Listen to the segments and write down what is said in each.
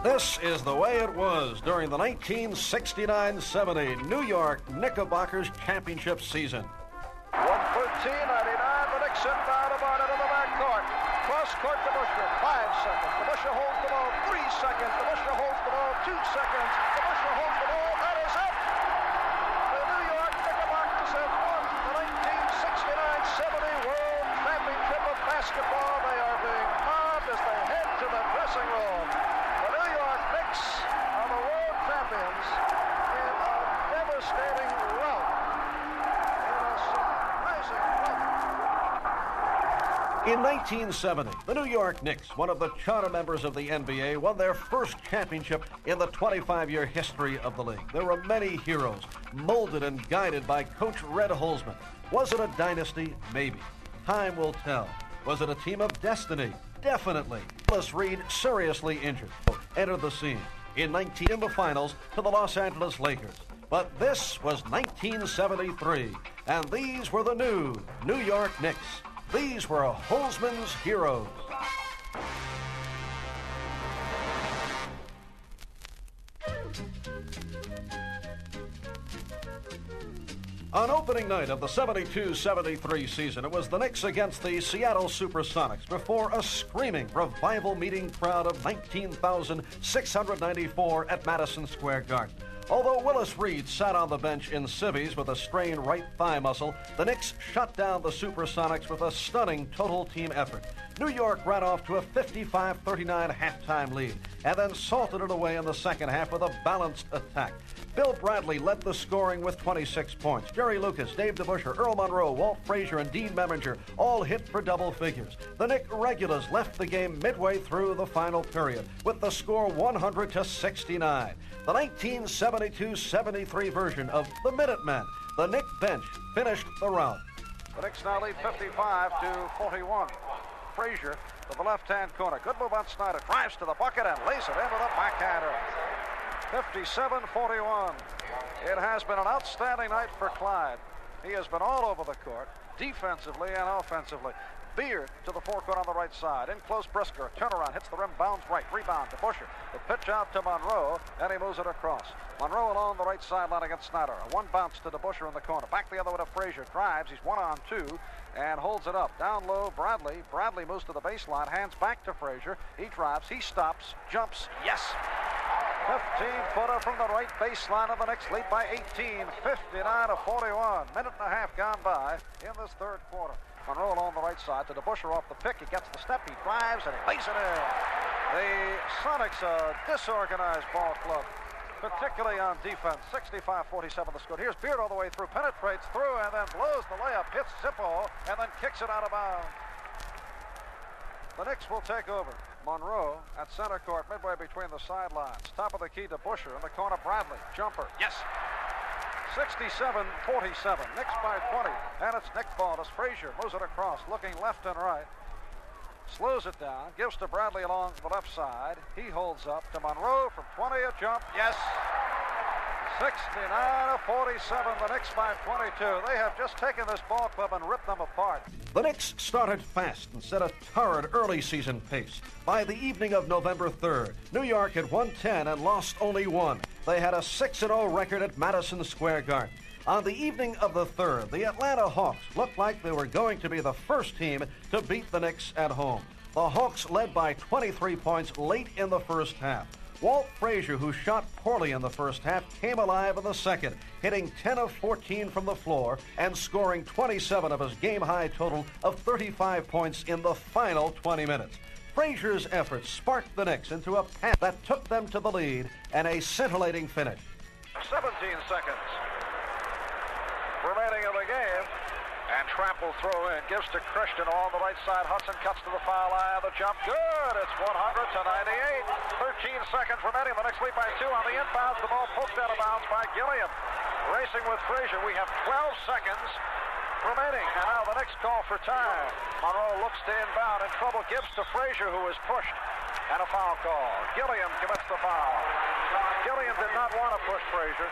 This is the way it was during the 1969-70 New York Knickerbockers championship season. 1:13.99, the Knicks inbound about into the backcourt. Cross court to Busher, 5 seconds. The Busher holds the ball, 3 seconds. The Busher holds the ball, 2 seconds. The Busher holds the ball, that is it. The New York Knickerbockers have won the 1969-70 World Championship of Basketball. They are being mobbed as they head to the dressing room. The New York Knicks are the world champions in a devastating rout. In 1970, the New York Knicks, one of the charter members of the NBA, won their first championship in the 25-year history of the league. There were many heroes, molded and guided by Coach Red Holzman. Was it a dynasty? Maybe. Time will tell. Was it a team of destiny? Definitely. Willis Reed, seriously injured, entered the scene in the finals to the Los Angeles Lakers. But this was 1973, and these were the New York Knicks. These were Holzman's heroes. On opening night of the 72-73 season, it was the Knicks against the Seattle Supersonics before a screaming revival meeting crowd of 19,694 at Madison Square Garden. Although Willis Reed sat on the bench in civvies with a strained right thigh muscle, the Knicks shut down the Supersonics with a stunning total team effort. New York ran off to a 55-39 halftime lead and then salted it away in the second half with a balanced attack. Bill Bradley led the scoring with 26 points. Jerry Lucas, Dave DeBusschere, Earl Monroe, Walt Frazier, and Dean Meminger all hit for double figures. The Knick regulars left the game midway through the final period with the score 100-69. The 1972-73 version of the Minutemen. The Knick bench finished the rout. The Knicks now lead 55-41. Frazier to the left-hand corner. Good move on Snyder. Drives to the bucket and lays it into the backhander. 57-41. It has been an outstanding night for Clyde. He has been all over the court, defensively and offensively. Beard to the forecourt on the right side. In close, Brisker. Turnaround, hits the rim, bounds right. Rebound to Busher. The pitch out to Monroe, and he moves it across. Monroe along the right sideline against Snyder. A one bounce to DeBusschere in the corner. Back the other way to Frazier. Drives. He's 1-on-2 and holds it up. Down low, Bradley. Bradley moves to the baseline. Hands back to Frazier. He drives. He stops. Jumps. Yes. 15-footer from the right baseline of the Knicks, lead by 18, 59-41. Minute and a half gone by in this third quarter. Monroe along the right side to DeBusschere off the pick. He gets the step, he drives, and he lays it in. The Sonics, a disorganized ball club, particularly on defense. 65-47 the score. Here's Beard all the way through, penetrates through, and then blows the layup, hits Zippo, and then kicks it out of bounds. The Knicks will take over. Monroe at center court, midway between the sidelines. Top of the key to Busher in the corner. Bradley, jumper, yes. 67-47. Knicks by 20, and it's Knick ball as Frazier moves it across, looking left and right. Slows it down, gives to Bradley along the left side. He holds up to Monroe from 20, a jump, yes. 69-47, the Knicks by 22. They have just taken this ball club and ripped them apart. The Knicks started fast and set a torrid early season pace. By the evening of November 3rd, New York had won 10 and lost only 1. They had a 6-0 record at Madison Square Garden. On the evening of the 3rd, the Atlanta Hawks looked like they were going to be the first team to beat the Knicks at home. The Hawks led by 23 points late in the first half. Walt Frazier, who shot poorly in the first half, came alive in the second, hitting 10 of 14 from the floor and scoring 27 of his game-high total of 35 points in the final 20 minutes. Frazier's efforts sparked the Knicks into a pass that took them to the lead and a scintillating finish. 17 seconds remaining in the game. And Trapp will throw in, gives to Christian on the right side. Hudson cuts to the foul line. The jump, good. It's 100-98. 13 seconds remaining. The Knicks lead by 2 on the inbounds. The ball poked out of bounds by Gilliam. Racing with Frazier. We have 12 seconds remaining. And now the Knicks call for time. Monroe looks to inbound. In trouble, gives to Frazier, who is pushed. And a foul call. Gilliam commits the foul. Gilliam did not want to push Frazier,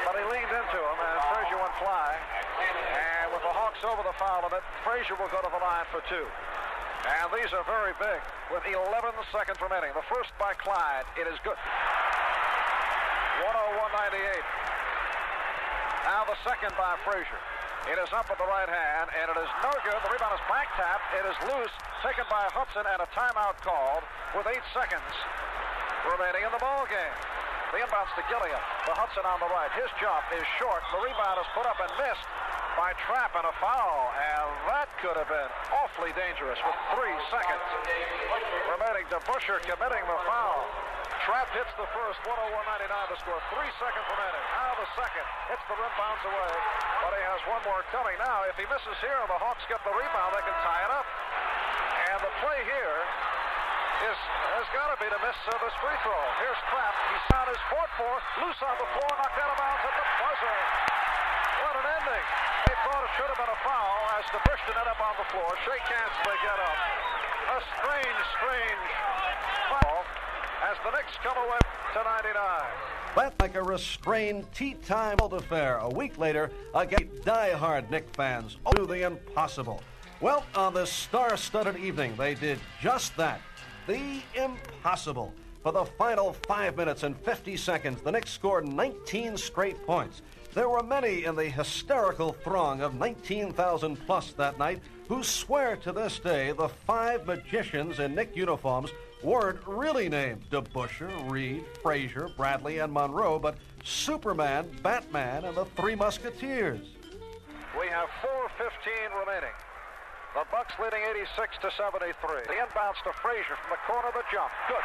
but he leaned into him, and Frazier went flying. And with the Hawks over the foul limit, Frazier will go to the line for 2. And these are very big with 11 seconds remaining. The first by Clyde. It is good. 101.98. Now the second by Frazier. It is up with the right hand, and it is no good. The rebound is back tapped. It is loose, taken by Hudson, and a timeout called with 8 seconds remaining in the ball game. The inbounds to Gilliam. The Hudson on the right. His jump is short. The rebound is put up and missed by Trapp, and a foul. And that could have been awfully dangerous with 3 seconds remaining. DeBusschere committing the foul. Trapp hits the first, 101.99 to score. 3 seconds remaining. Now the second. Hits the rim, bounds away. But he has one more coming. Now, if he misses here and the Hawks get the rebound, they can tie it up. And the play here has got to be to miss this free throw. Here's Trapp. He's on his 4-4. Loose on the floor, knocked out of bounds at the buzzer. What an ending. They thought it should have been a foul as DeBusschere ended up on the floor. Shake hands as they get up. A strange foul as the Knicks come away to 99. That's like a restrained tea-time affair. A week later, against die-hard Knicks fans do the impossible. Well, on this star-studded evening, they did just that. The impossible. For the final 5 minutes and 50 seconds, the Knicks scored 19 straight points. There were many in the hysterical throng of 19,000 plus that night who swear to this day the 5 magicians in Knicks uniforms weren't really named DeBusschere, Reed, Frazier, Bradley, and Monroe, but Superman, Batman, and the Three Musketeers. We have 4:15 remaining. The Bucks leading 86-73. The inbounds to Frazier from the corner of the jump. Good.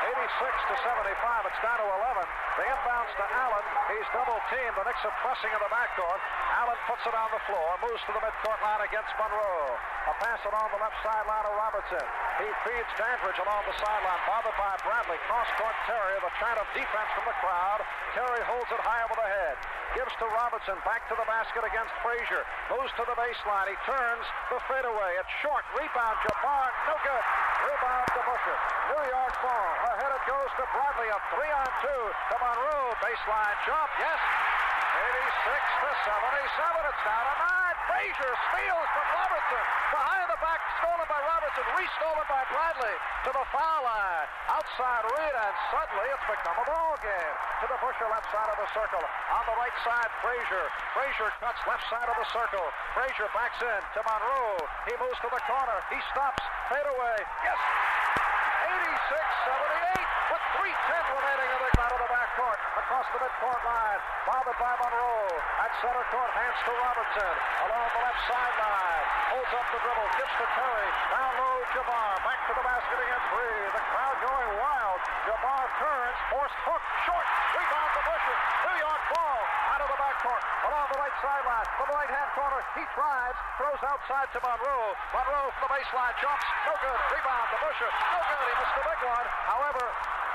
86-75. It's down to 11. The inbounds to Allen. He's double teamed. The Knicks are pressing in the backcourt. Allen puts it on the floor. Moves to the midcourt line against Monroe. A pass along the left sideline to Robertson. He feeds Dandridge along the sideline. Bothered by Bradley. Cross-court Terry. The chant of defense from the crowd. Terry holds it high over the head. Gives to Robertson. Back to the basket against Frazier. Moves to the baseline. He turns the fadeaway. It's short. Rebound. Jabbar. No good. Rebound to DeBusschere. New York ball. Ahead it goes to Bradley. A 3-on-2 to Monroe. Baseline jump. Yes. 86-77. It's down to 9. Frazier steals from Robertson. Behind the back. Stolen by Robertson. Restolen by Bradley. To the foul line. Outside Reed. And suddenly it's become a ball game. To DeBusschere left side of the circle. On the right side, Frazier. Frazier cuts left side of the circle. Frazier backs in to Monroe. He moves to the corner. He stops. Fade away. Yes. 86-78 with 3:10 remaining in the out of the backcourt. Across the midcourt line. Bothered by Monroe. At center court, hands to Robertson. Along the left sideline. Holds up the dribble. Gives to Terry. Down low, Jabbar. Back to the basket against Reed. The crowd going wild. Jabbar turns. Forced hook. Short. Rebound to DeBusschere. New York ball. Out of the backcourt. Along the right sideline. From the right-hand corner. He drives. Throws outside to Monroe. Monroe from the baseline. Jumps. No good. Rebound to DeBusschere. No good. He missed the big one. However,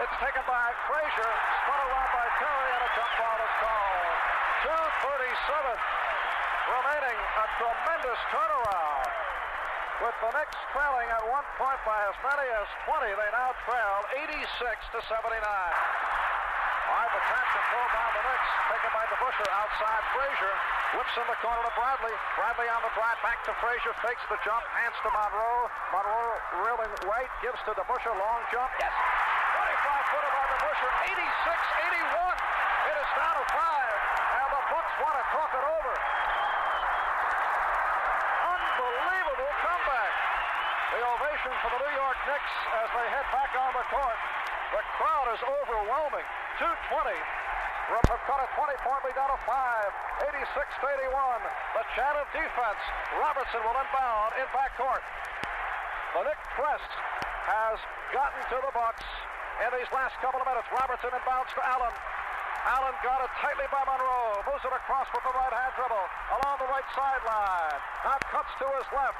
it's taken by Frazier. Spun around by Terry, and a jump ball is called. 2:37 remaining. A tremendous turnaround. With the Knicks trailing at one point by as many as 20, they now trail 86-79. The tap control by the Knicks, taken by DeBusschere outside Frazier. Whips in the corner to Bradley. Bradley on the drive, back to Frazier, fakes the jump, hands to Monroe. Monroe reeling right, gives to DeBusschere, long jump. Yes! 25-footer by DeBusschere, 86-81. It is down to 5, and the Bucks want to talk it over. Unbelievable comeback. The ovation for the New York Knicks as they head back on the court. The crowd is overwhelming. 2:20. Have cut a 20-point lead down to 5. 86-81. The chant of defense. Robertson will inbound in backcourt. The Knicks press has gotten to the Bucks in these last couple of minutes. Robertson inbounds to Allen. Allen got it tightly by Monroe. Moves it across with the right-hand dribble. Along the right sideline. Now cuts to his left.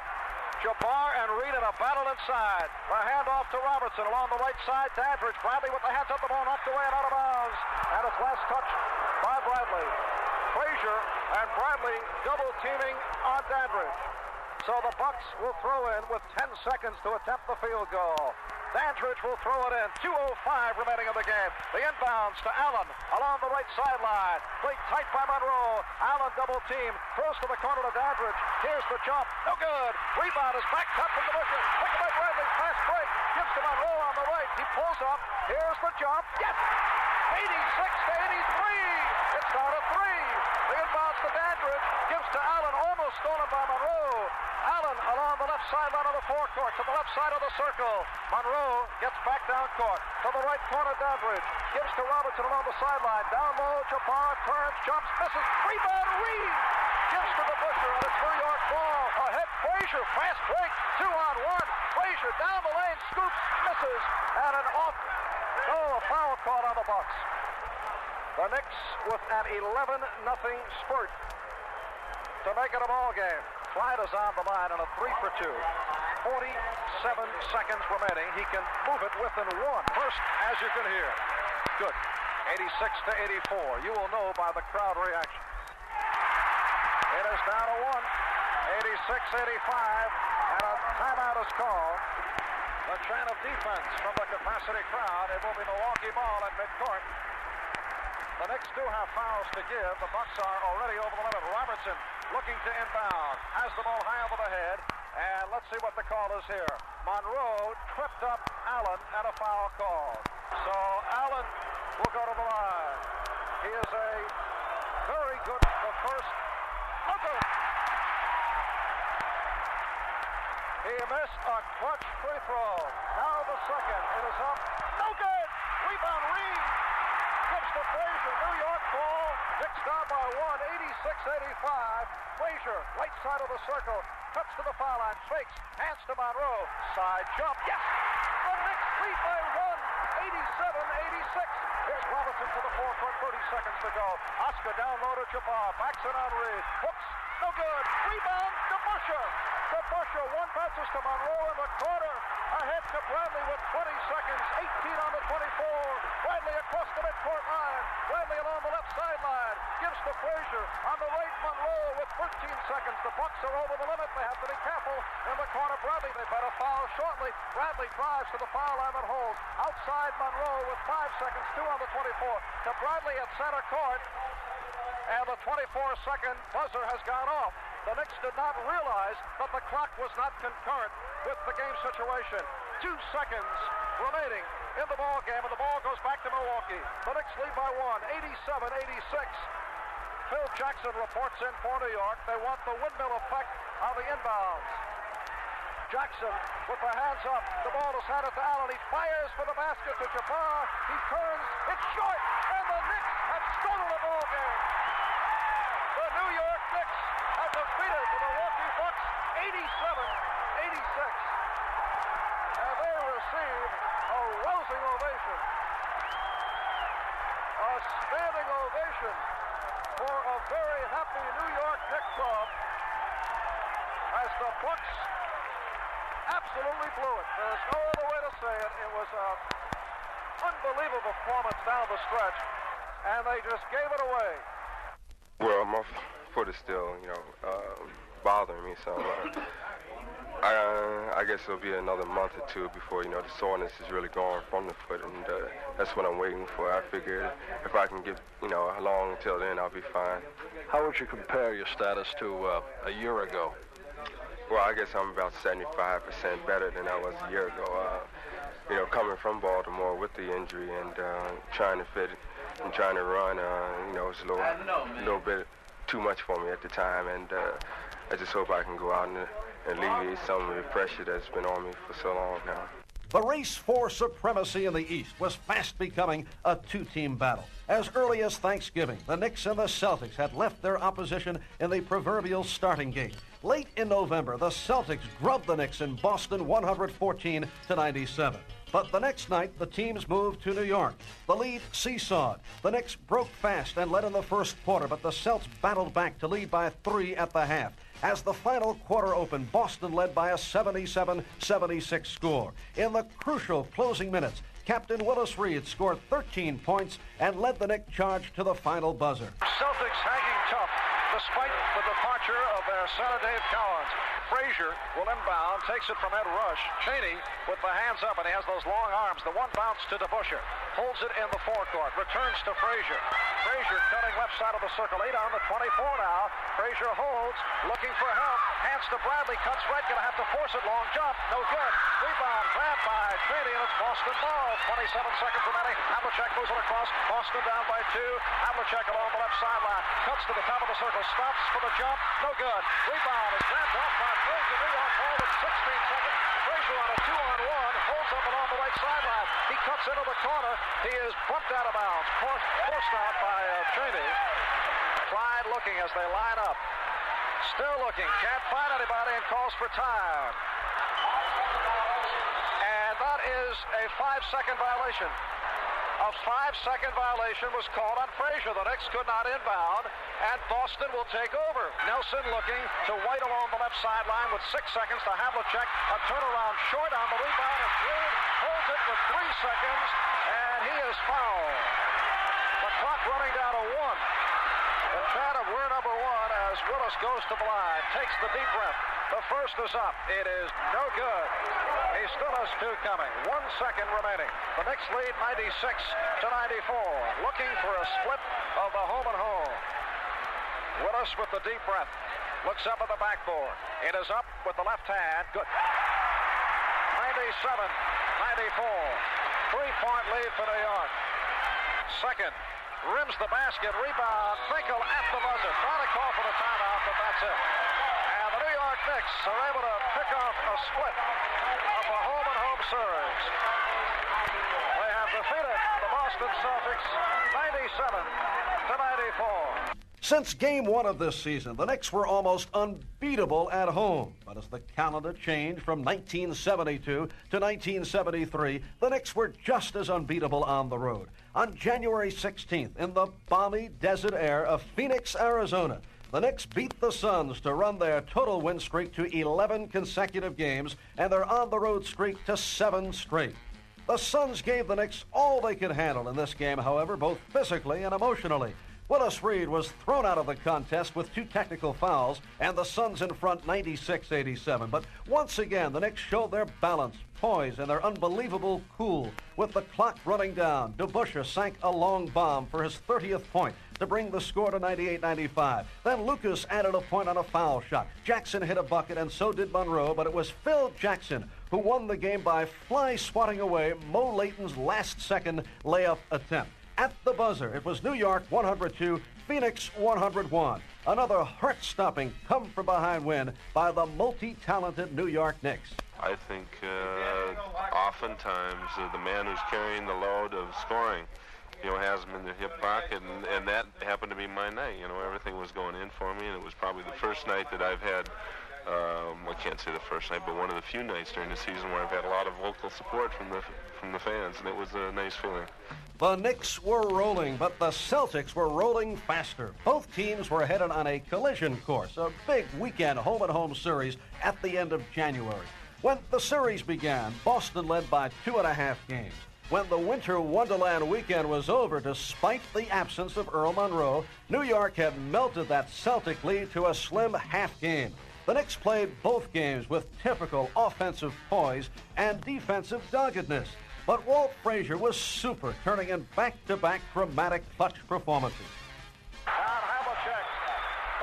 Jabbar and Reed in a battle inside. A handoff to Robertson along the right side. Dandridge. Bradley with the hands up the ball, knocked away and out of bounds. And it's last touch by Bradley. Frazier and Bradley double teaming on Dandridge. So the Bucks will throw in with 10 seconds to attempt the field goal. Dandridge will throw it in. 2:05 remaining in the game. The inbounds to Allen along the right sideline. Played tight by Monroe. Allen double team. Throws to the corner to Dandridge. Here's the jump. No good. Rebound is backed up from the bushes. Picked by Bradley. Fast break. Gives to Monroe on the right. He pulls up. Here's the jump. Yes! 86-83. It's down to 3. The inbounds to Dandridge. Gives to Allen. Almost stolen by Monroe. Allen along the left sideline of the forecourt to the left side of the circle. Monroe gets back down court to the right corner. Dandridge gives to Robertson along the sideline. Down low, Jabbar turns, jumps, misses. Rebound, Reed gives to the Busher, and it's New York ball. Ahead, Frazier, fast break, 2-on-1. Frazier down the lane, scoops, misses, and a foul caught on the Bucks. The Knicks with an 11-0 spurt to make it a ball game. Clyde is on the line on a 3-for-2. 47 seconds remaining. He can move it within 1. First, as you can hear. Good. 86-84. You will know by the crowd reaction. It is down to 1. 86-85. And a timeout is called. The chant of defense from the capacity crowd. It will be Milwaukee ball at midcourt. The Knicks do have fouls to give. The Bucks are already over the limit. Robertson looking to inbound. Has the ball high over the head. And let's see what the call is here. Monroe tripped up Allen and a foul call. So Allen will go to the line. He is a very good the first. Looker. He missed a clutch free throw. Now the second. It is up. No good. Rebound Reed. Gives to Frazier. New York ball. Knicks down by 1. 86-85. Frazier, right side of the circle. Cuts to the foul line. Fakes. Hands to Monroe. Side jump. Yes! The Knicks lead by 1. 87-86. Here's Robinson to the forecourt. 30 seconds to go. Oscar down low to Jabbar. Backs it on Reed. Hooks. No good. Rebound to Busher. One bounces to Monroe in the corner. Ahead to Bradley with 20 seconds. 18 on the 24. Bradley across the midcourt line. Bradley along the left sideline. Gives to Frazier. On the right, Monroe with 13 seconds. The Bucks are over the limit. They have to be careful. In the corner, Bradley. They better foul shortly. Bradley drives to the foul line that holds. Outside Monroe with 5 seconds. 2 on the 24. To Bradley at center court. And the 24-second buzzer has gone off. The Knicks did not realize that the clock was not concurrent with the game situation. 2 seconds remaining in the ball game, and the ball goes back to Milwaukee. The Knicks lead by 1, 87-86. Phil Jackson reports in for New York. They want the windmill effect on the inbounds. Jackson with the hands up. The ball is handed to Allen. He fires for the basket to Jabbar. He turns. It's short, and the Knicks have stolen the ball game. The New York Knicks have defeated the Milwaukee Bucks 87-86. And they receive a rousing ovation. A standing ovation for a very happy New York Knicks club as the Bucks absolutely blew it. There's no other way to say it. It was an unbelievable performance down the stretch, and they just gave it away. Well, my foot is still, bothering me. So I guess it'll be another month or two before, the soreness is really gone from the foot, and that's what I'm waiting for. I figure if I can get, along until then, I'll be fine. How would you compare your status to a year ago? Well, I guess I'm about 75% better than I was a year ago. Coming from Baltimore with the injury and trying to fit and trying to run, it's a little bit too much for me at the time, and I just hope I can go out and alleviate some of the pressure that's been on me for so long now. The race for supremacy in the East was fast becoming a two-team battle. As early as Thanksgiving, the Knicks and the Celtics had left their opposition in the proverbial starting gate. Late in November, the Celtics grubbed the Knicks in Boston 114-97. But the next night, the teams moved to New York. The lead seesawed. The Knicks broke fast and led in the first quarter, but the Celts battled back to lead by 3 at the half. As the final quarter opened, Boston led by a 77-76 score. In the crucial closing minutes, Captain Willis Reed scored 13 points and led the Knicks charge to the final buzzer. Celtics hanging tough despite the departure departure of their center, Dave Cowens. Frazier will inbound, takes it from Ed Rush. Cheney with the hands up, and he has those long arms. The one bounce to DeBusschere. Holds it in the forecourt. Returns to Frazier. Frazier cutting left side of the circle. 8 on the 24 now. Frazier holds, looking for help. Hands to Bradley, cuts right, gonna have to force it. Long jump, no good. Rebound, grabbed by Cheney, and it's Boston ball. 27 seconds remaining. Havlicek moves it across. Boston down by 2. Havlicek along the left sideline. Cuts to the top of the circle. Stops for the jump. No good. Rebound is grabbed off by Frazier. New York ball with 16 seconds. Frazier on a 2-on-1. Holds up along the right sideline. He cuts into the corner. He is bumped out of bounds. Forced out by Cheney. Clyde looking as they line up. Still looking. Can't find anybody and calls for time. And that is a 5-second violation. A 5-second violation was called on Frazier. The Knicks could not inbound, and Boston will take over. Nelson looking to White along the left sideline with 6 seconds to Havlicek. A turnaround short on the rebound, and Reed holds it with 3 seconds, and he is fouled. The clock running down to 1. The chant of we're number 1 as Willis goes to the line, takes the deep breath. The first is up. It is no good. He still has 2 coming. 1 second remaining. The Knicks lead 96-94. Looking for a split of the home and home. Willis with the deep breath. Looks up at the backboard. It is up with the left hand. Good. 97-94. 3-point lead for New York. Second. Rims the basket. Rebound. Finkel at the buzzer. Trying to call for the timeout, but that's it. And the New York Knicks are able to pick off a split of a home-and-home series. They have defeated the Boston Celtics 97-94. Since Game 1 of this season, the Knicks were almost unbeatable at home. But as the calendar changed from 1972 to 1973, the Knicks were just as unbeatable on the road. On January 16th, in the balmy desert air of Phoenix, Arizona, the Knicks beat the Suns to run their total win streak to 11 consecutive games and their on-the-road streak to 7 straight. The Suns gave the Knicks all they could handle in this game, however, both physically and emotionally. Willis Reed was thrown out of the contest with 2 technical fouls, and the Suns in front 96-87. But once again, the Knicks showed their balance, poise, and their unbelievable cool. With the clock running down, DeBusschere sank a long bomb for his 30th point to bring the score to 98-95. Then Lucas added a point on a foul shot. Jackson hit a bucket, and so did Monroe, but it was Phil Jackson who won the game by fly-swatting away Mo Layton's last-second layup attempt. At the buzzer, it was New York 102, Phoenix 101. Another heart-stopping come-from-behind win by the multi-talented New York Knicks. I think oftentimes the man who's carrying the load of scoring, has him in the hip pocket, and that happened to be my night. Everything was going in for me, and it was probably the first night that I've had, I can't say the first night, but one of the few nights during the season where I've had a lot of vocal support from the fans, and it was a nice feeling. The Knicks were rolling, but the Celtics were rolling faster. Both teams were headed on a collision course, a big weekend home-and-home series at the end of January. When the series began, Boston led by 2.5 games. When the winter wonderland weekend was over, despite the absence of Earl Monroe, New York had melted that Celtic lead to a slim half game. The Knicks played both games with typical offensive poise and defensive doggedness. But Walt Frazier was super, turning in back-to-back dramatic clutch performances. John Havlicek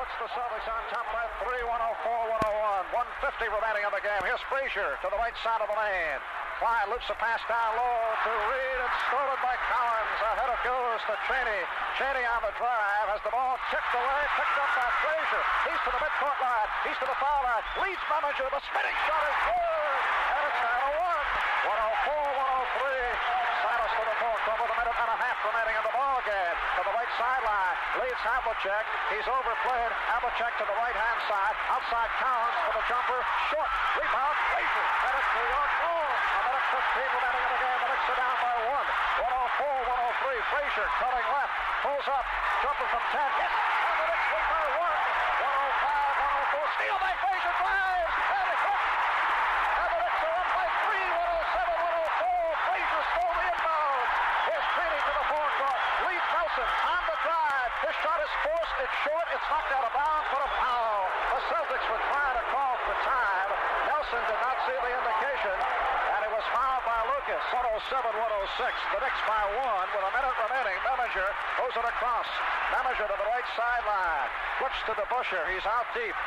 puts the Celtics on top by 3, 104-101. 150 remaining in the game. Here's Frazier to the right side of the lane. Clyde loops a pass down low to Reed. It's stolen by Cowens. Ahead it goes to Cheney. Cheney on the drive has the ball tipped away, picked up by Frazier. He's to the midcourt line. He's to the foul line. Leads Manager. The spinning shot is good. And it's down to 1. 104-103. Silas to the forecourt with a minute and a half remaining in the ball game. To the right sideline. Leads Havlicek. He's overplayed. Havlicek to the right-hand side. Outside Cowens for the jumper. Short. Rebound. Frazier. And it's New York ball. A minute 15 remaining in the game. The Knicks are down by 1. 104-103. Frazier cutting left. Pulls up. Jumper from 10. Yes. And the Knicks lead by 1. 105-104. Steal by Frazier. Drives. And it's hooked. And the Knicks are up by 3. 107-104. Frazier stole the inbound. Here's Cheney to the forecourt. Leads Nelson on the drive. His shot is forced. It's short. It's knocked out of bounds for a foul. Nelson did not see the indication, and it was fouled by Lucas. 107-106. The Knicks by 1 with a minute remaining. Meminger moves it across. Meminger to the right sideline. Flips to the Busher. He's out deep.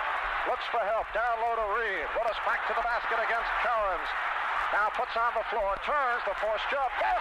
Looks for help. Down low to Reed. Willis back to the basket against Cowens. Now puts on the floor. Turns the forced jump. Yes!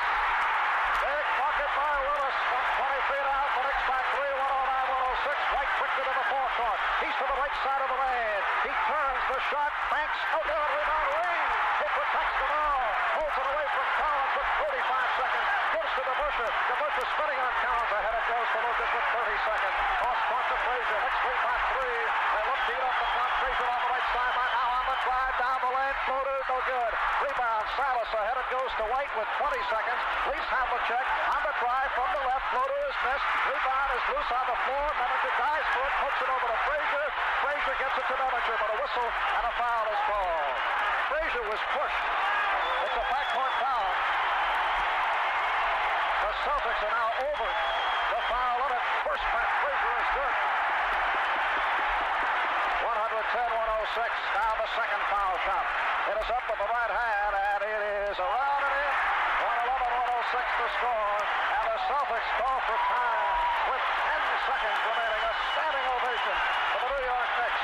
Big bucket by Willis from 20 feet out. The Knicks by 3, 109-106. White quickly to the forecourt. He's to the right side of the lane. He turns the shot. Banks. Oh, good. Rebound. Reed. He protects the ball. Holds it away from Collins with 35 seconds. Gives to the Busher. The Busher spinning on Collins. Ahead it goes to Lucas with 30 seconds. Cross court to Frazier. Knicks lead by 3. They look to get up the front. Frazier on the right sideline. Now on the drive. Down the lane. Floater. No good. Rebound. Silas. Ahead it goes to White with 20 seconds. Leaves Havlicek on the drive from the left. Floater is missed. Rebound is loose on the floor. Meminger dives for it. Puts it over to Frazier. Frazier gets it to Meminger, but a whistle and a foul is called. Frazier was pushed. It's a backcourt foul. The Celtics are now over the foul limit. First pass. Frazier is good. 110-106. Now the second foul shot. It is up with the right hand, and it is around and in. 111-106 to score, and the Celtics call for time with 10 seconds remaining. A standing ovation for the New York Knicks.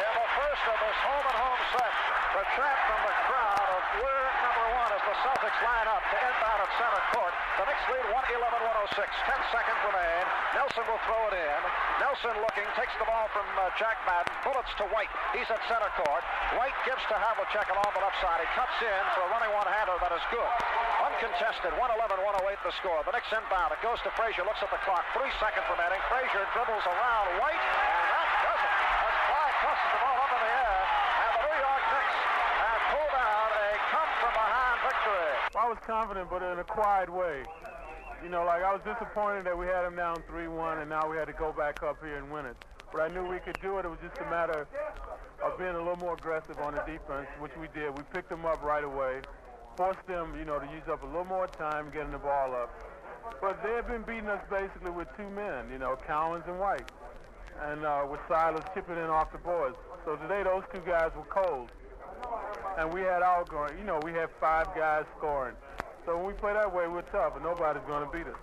In the first of this home-and-home set, the chant from the crowd of "We're number one" as the Celtics line up to inbound at center court. The Knicks lead 111-106. 10 seconds remain. Nelson will throw it in. Nelson looking, takes the ball from Jack Madden. Bullets to White. He's at center court. White gives to Havlicek along the left side. He cuts in for a running one-hander that is good. Uncontested. 111-108 the score. The Knicks inbound. It goes to Frazier. Looks at the clock. 3 seconds remaining. Frazier dribbles around White, and that does it. As Clyde tosses the ball up in the air, and the New York Knicks have pulled out a come-from-behind victory. I was confident, but in a quiet way. You know, like I was disappointed that we had them down 3-1, and now we had to go back up here and win it. But I knew we could do it. It was just a matter of being a little more aggressive on the defense, which we did. We picked them up right away, forced them, you know, to use up a little more time getting the ball up. But they had been beating us basically with 2 men, you know, Cowens and White, and with Silas chipping in off the boards. So today those 2 guys were cold, and we had our going. You know, we had 5 guys scoring. So when we play that way, we're tough, and nobody's going to beat us.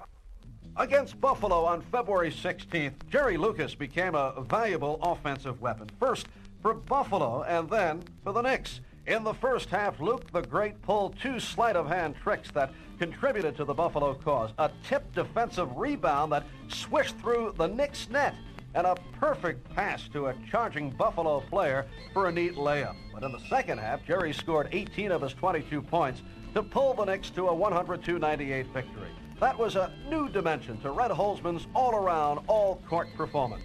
Against Buffalo on February 16th, Jerry Lucas became a valuable offensive weapon. First for Buffalo and then for the Knicks. In the first half, Luke the Great pulled 2 sleight-of-hand tricks that contributed to the Buffalo cause. A tipped defensive rebound that swished through the Knicks net, and a perfect pass to a charging Buffalo player for a neat layup. But in the second half, Jerry scored 18 of his 22 points to pull the Knicks to a 102-98 victory. That was a new dimension to Red Holzman's all-around, all-court performance.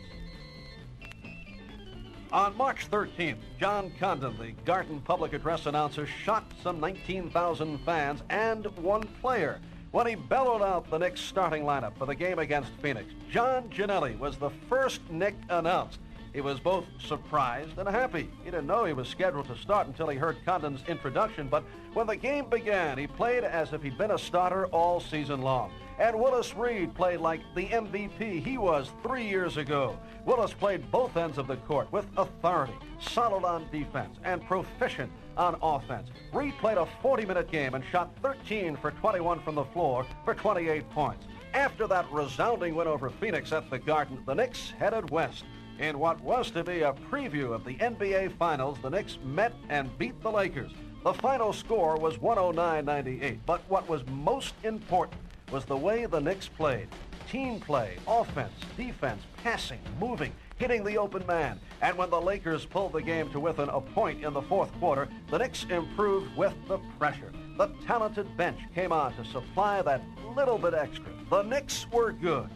On March 13th, John Condon, the Garden public address announcer, shocked some 19,000 fans and one player when he bellowed out the Knicks starting lineup for the game against Phoenix. John Giannelli was the first Knick announced. He was both surprised and happy. He didn't know he was scheduled to start until he heard Condon's introduction, but when the game began, he played as if he'd been a starter all season long. And Willis Reed played like the MVP he was 3 years ago. Willis played both ends of the court with authority, solid on defense, and proficient on offense. Reed played a 40-minute game and shot 13 for 21 from the floor for 28 points. After that resounding win over Phoenix at the Garden, the Knicks headed west. In what was to be a preview of the NBA Finals, the Knicks met and beat the Lakers. The final score was 109-98, but what was most important was the way the Knicks played. Team play, offense, defense, passing, moving, hitting the open man. And when the Lakers pulled the game to within a point in the fourth quarter, the Knicks improved with the pressure. The talented bench came on to supply that little bit extra. The Knicks were good.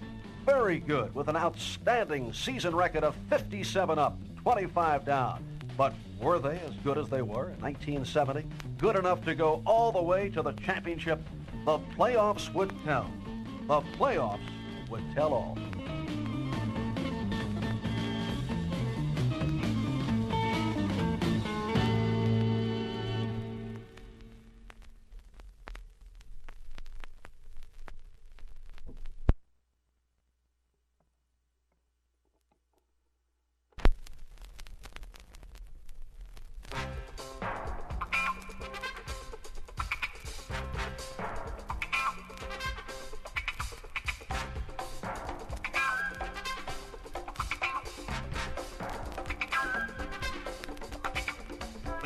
Very good, with an outstanding season record of 57 up, 25 down. But were they as good as they were in 1970? Good enough to go all the way to the championship? The playoffs would tell. The playoffs would tell all.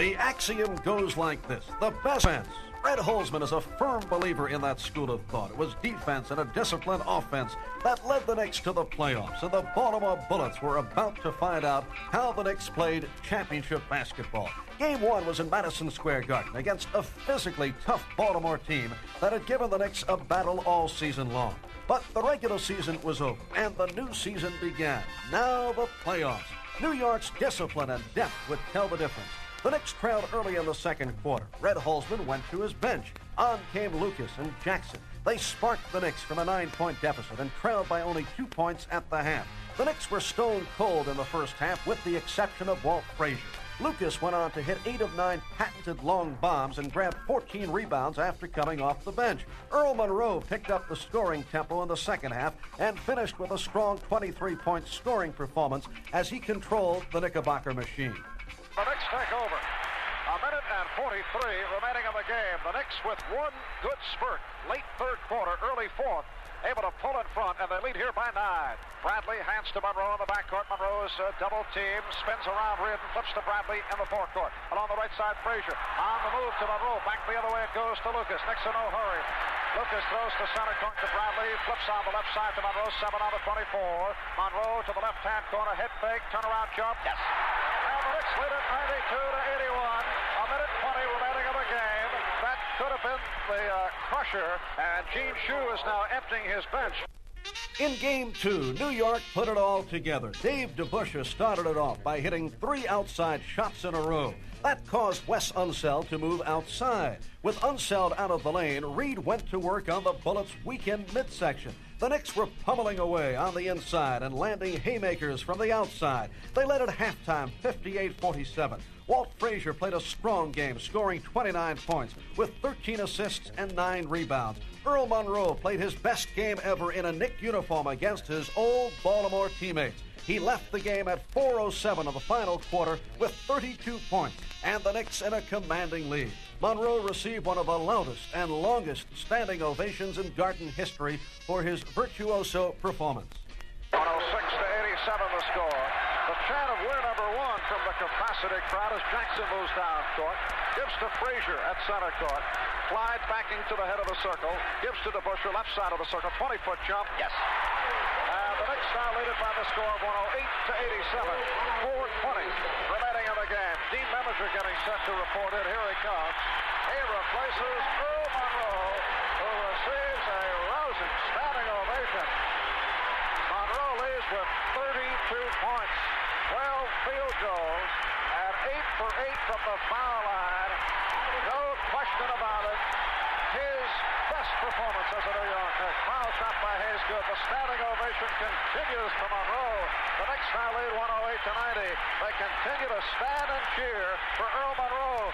The axiom goes like this: the best defense. Red Holzman is a firm believer in that school of thought. It was defense and a disciplined offense that led the Knicks to the playoffs, and the Baltimore Bullets were about to find out how the Knicks played championship basketball. Game 1 was in Madison Square Garden against a physically tough Baltimore team that had given the Knicks a battle all season long. But the regular season was over, and the new season began. Now the playoffs. New York's discipline and depth would tell the difference. The Knicks trailed early in the second quarter. Red Holzman went to his bench. On came Lucas and Jackson. They sparked the Knicks from a 9-point deficit and trailed by only 2 points at the half. The Knicks were stone cold in the first half with the exception of Walt Frazier. Lucas went on to hit 8 of 9 patented long bombs and grabbed 14 rebounds after coming off the bench. Earl Monroe picked up the scoring tempo in the second half and finished with a strong 23-point scoring performance as he controlled the Knickerbocker machine. The Knicks take over. A minute and 43 remaining in the game. The Knicks with one good spurt. Late third quarter, early fourth. Able to pull in front, and they lead here by 9. Bradley hands to Monroe in the backcourt. Monroe's double team, spins around Reed and flips to Bradley in the forecourt. Along the right side, Frazier. On the move to Monroe. Back the other way it goes to Lucas. Knicks in no hurry. Lucas throws to center court to Bradley. Flips on the left side to Monroe. 7 on the 24. Monroe to the left-hand corner. Head fake. Turnaround jump. Yes. And the Knicks lead it 92 to 81. A minute 20 remaining of the game. That could have been the crusher. And Gene Shue is now emptying his bench. In Game 2, New York put it all together. Dave DeBusschere started it off by hitting 3 outside shots in a row. That caused Wes Unseld to move outside. With Unseld out of the lane, Reed went to work on the Bullets' weekend midsection. The Knicks were pummeling away on the inside and landing haymakers from the outside. They led at halftime 58-47. Walt Frazier played a strong game, scoring 29 points with 13 assists and 9 rebounds. Earl Monroe played his best game ever in a Knick uniform against his old Baltimore teammates. He left the game at 4:07 of the final quarter with 32 points, and the Knicks in a commanding lead. Monroe received one of the loudest and longest standing ovations in Garden history for his virtuoso performance. 106 to 87 the score. The chant of we're number 1 from the capacity crowd as Jackson moves down court. Gives to Frazier at center court. Clyde backing to the head of the circle. Gives to DeBusschere, left side of the circle. 20-foot jump. Yes. And the Knicks now lead it by the score of 108 to 87. 4:20 remaining in the game. Dean Meminger getting set to report it. Here he comes. He replaces Earl Monroe, who receives a rousing standing ovation. Monroe leads with 32 points, 12 field goals, and 8 for 8 from the foul line. No question about it. His best performance as a New York Knick. Foul shot by Hayes good. The standing ovation continues for Monroe. The Knicks now lead 108 to 90. They continue to stand and cheer for Earl Monroe.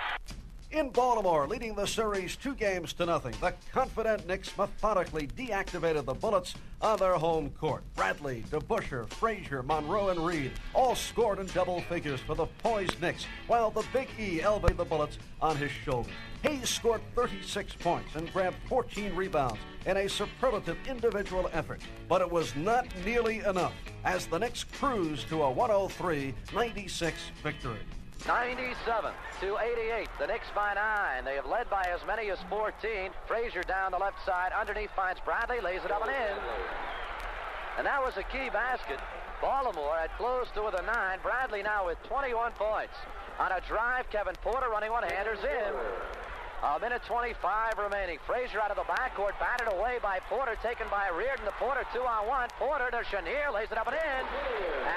In Baltimore, leading the series 2-0, the confident Knicks methodically deactivated the Bullets on their home court. Bradley, DeBusschere, Frazier, Monroe, and Reed all scored in double figures for the poised Knicks, while the Big E elbowed the Bullets on his shoulder. Hayes scored 36 points and grabbed 14 rebounds in a superlative individual effort, but it was not nearly enough as the Knicks cruised to a 103-96 victory. 97 to 88. The Knicks by 9. They have led by as many as 14. Frazier down the left side. Underneath finds Bradley. Lays it up and in. And that was a key basket. Baltimore had closed to with a 9. Bradley now with 21 points. On a drive, Kevin Porter running one-handers in. A minute 25 remaining. Frazier out of the backcourt, batted away by Porter, taken by Reardon. The Porter 2-on-1. Porter to Chenier, lays it up and in.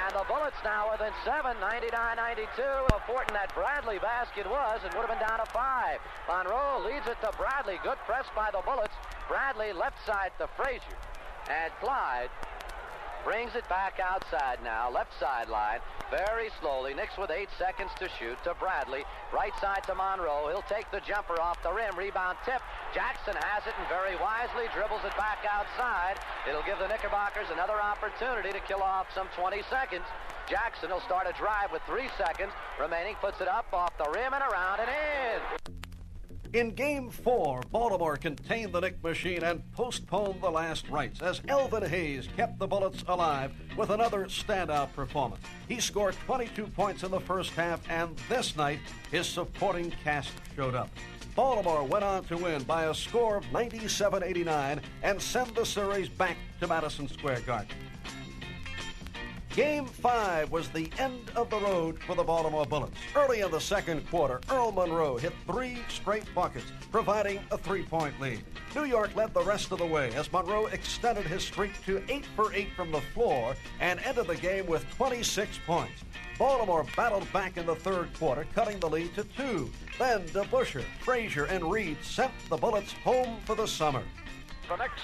And the Bullets now within 7, 99-92. How important that Bradley basket was, it would have been down to 5. Monroe leads it to Bradley. Good press by the Bullets. Bradley left side to Frazier. And Clyde brings it back outside now, left sideline, very slowly. Knicks with 8 seconds to shoot to Bradley. Right side to Monroe. He'll take the jumper off the rim. Rebound tip. Jackson has it and very wisely dribbles it back outside. It'll give the Knickerbockers another opportunity to kill off some 20 seconds. Jackson will start a drive with 3 seconds remaining. Puts it up off the rim and around and in. In Game 4, Baltimore contained the Knick machine and postponed the last rites as Elvin Hayes kept the Bullets alive with another standout performance. He scored 22 points in the first half, and this night, his supporting cast showed up. Baltimore went on to win by a score of 97-89 and send the series back to Madison Square Garden. Game 5 was the end of the road for the Baltimore Bullets. Early in the second quarter, Earl Monroe hit 3 straight buckets, providing a 3-point lead. New York led the rest of the way as Monroe extended his streak to 8 for 8 from the floor and ended the game with 26 points. Baltimore battled back in the third quarter, cutting the lead to 2. Then DeBusschere, Frazier, and Reed sent the Bullets home for the summer. The Knicks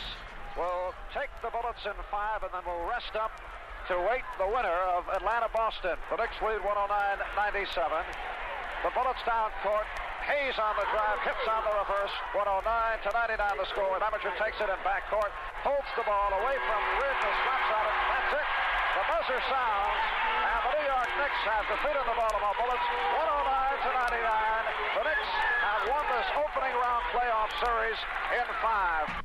will take the Bullets in 5 and then will rest up to wait the winner of Atlanta-Boston. The Knicks lead 109-97. The Bullets down court. Hayes on the drive, hits on the reverse. 109-99 the score. Amateur takes it in backcourt, holds the ball away from Reed and slaps on it. That's it. The buzzer sounds, and the New York Knicks have defeated the Baltimore Bullets 109-99. The Knicks have won this opening round playoff series in 5.